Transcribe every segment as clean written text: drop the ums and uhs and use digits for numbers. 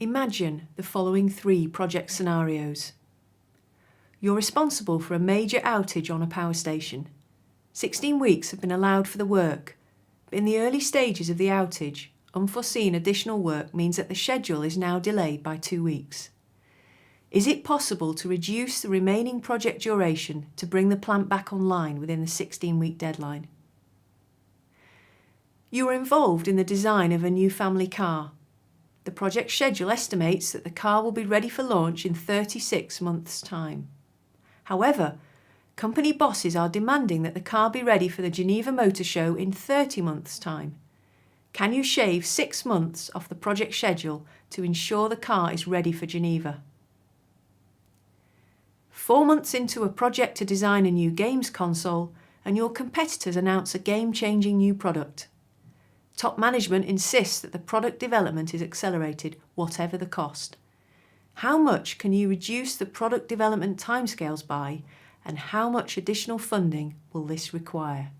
Imagine the following 3 project scenarios. You're responsible for a major outage on a power station. 16 weeks have been allowed for the work, but in the early stages of the outage, unforeseen additional work means that the schedule is now delayed by 2 weeks. Is it possible to reduce the remaining project duration to bring the plant back online within the 16-week deadline? You are involved in the design of a new family car. The project schedule estimates that the car will be ready for launch in 36 months' time. However, company bosses are demanding that the car be ready for the Geneva Motor Show in 30 months' time. Can you shave 6 months off the project schedule to ensure the car is ready for Geneva? 4 months into a project to design a new games console, and your competitors announce a game-changing new product. Top management insists that the product development is accelerated, whatever the cost. How much can you reduce the product development timescales by, and how much additional funding will this require?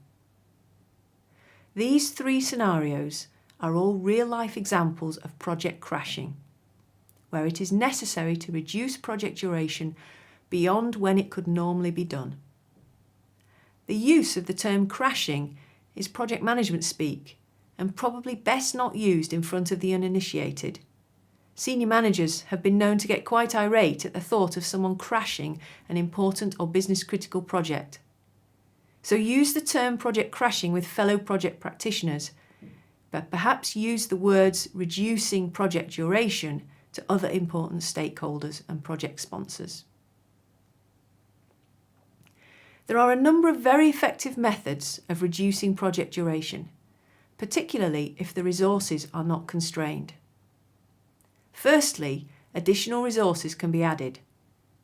These 3 scenarios are all real-life examples of project crashing, where it is necessary to reduce project duration beyond when it could normally be done. The use of the term crashing is project management speak, and probably best not used in front of the uninitiated. Senior managers have been known to get quite irate at the thought of someone crashing an important or business-critical project. So use the term project crashing with fellow project practitioners, but perhaps use the words reducing project duration to other important stakeholders and project sponsors. There are a number of very effective methods of reducing project duration, particularly if the resources are not constrained. Firstly, additional resources can be added,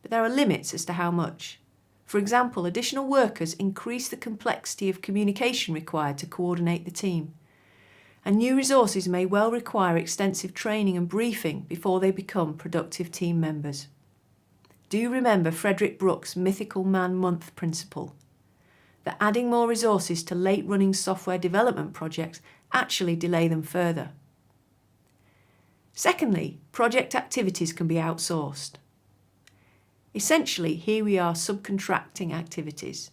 but there are limits as to how much. For example, additional workers increase the complexity of communication required to coordinate the team, and new resources may well require extensive training and briefing before they become productive team members. Do remember Frederick Brooks' mythical man-month principle, that adding more resources to late-running software development projects actually delay them further. Secondly, project activities can be outsourced. Essentially, here we are subcontracting activities.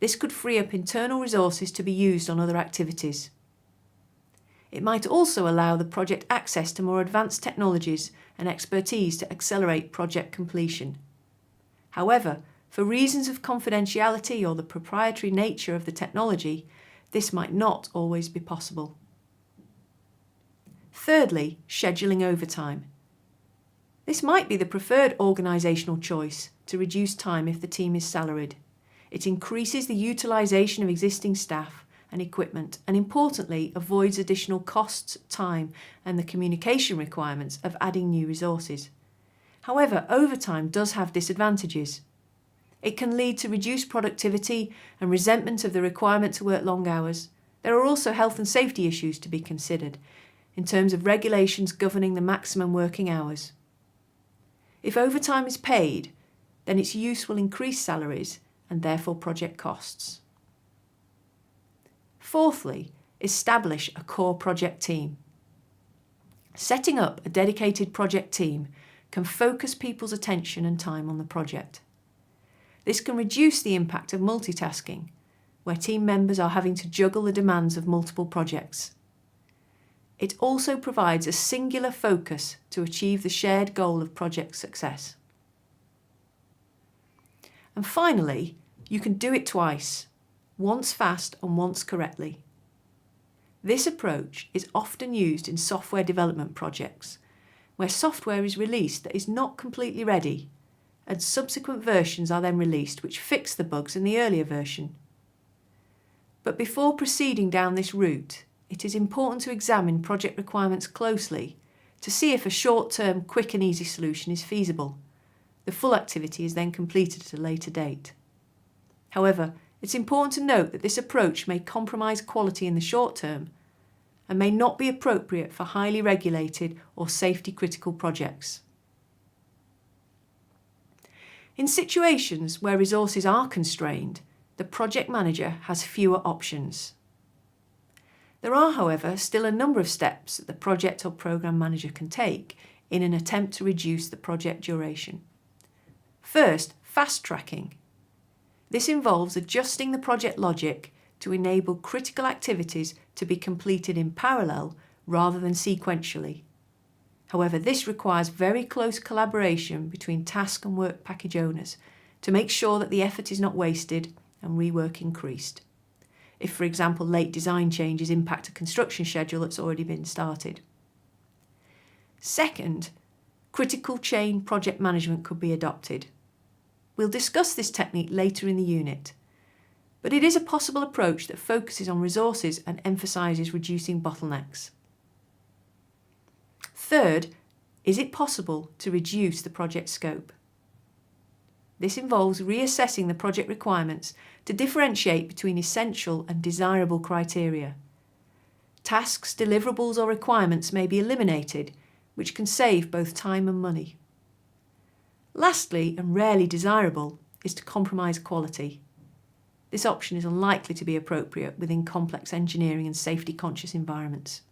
This could free up internal resources to be used on other activities. It might also allow the project access to more advanced technologies and expertise to accelerate project completion. However, for reasons of confidentiality or the proprietary nature of the technology, this might not always be possible. Thirdly, scheduling overtime. This might be the preferred organisational choice to reduce time if the team is salaried. It increases the utilisation of existing staff and equipment, and importantly avoids additional costs, time and the communication requirements of adding new resources. However, overtime does have disadvantages. It can lead to reduced productivity and resentment of the requirement to work long hours. There are also health and safety issues to be considered in terms of regulations governing the maximum working hours. If overtime is paid, then its use will increase salaries and therefore project costs. Fourthly, establish a core project team. Setting up a dedicated project team can focus people's attention and time on the project. This can reduce the impact of multitasking, where team members are having to juggle the demands of multiple projects. It also provides a singular focus to achieve the shared goal of project success. And finally, you can do it twice, once fast and once correctly. This approach is often used in software development projects, where software is released that is not completely ready, and subsequent versions are then released which fix the bugs in the earlier version. But before proceeding down this route, it is important to examine project requirements closely to see if a short-term, quick and easy solution is feasible. The full activity is then completed at a later date. However, it's important to note that this approach may compromise quality in the short term and may not be appropriate for highly regulated or safety-critical projects. In situations where resources are constrained, the project manager has fewer options. There are, however, still a number of steps that the project or programme manager can take in an attempt to reduce the project duration. First, fast tracking. This involves adjusting the project logic to enable critical activities to be completed in parallel rather than sequentially. However, this requires very close collaboration between task and work package owners to make sure that the effort is not wasted and rework increased. If, for example, late design changes impact a construction schedule that's already been started. Second, critical chain project management could be adopted. We'll discuss this technique later in the unit, but it is a possible approach that focuses on resources and emphasises reducing bottlenecks. Third, is it possible to reduce the project scope? This involves reassessing the project requirements to differentiate between essential and desirable criteria. Tasks, deliverables or requirements may be eliminated, which can save both time and money. Lastly, and rarely desirable, is to compromise quality. This option is unlikely to be appropriate within complex engineering and safety-conscious environments.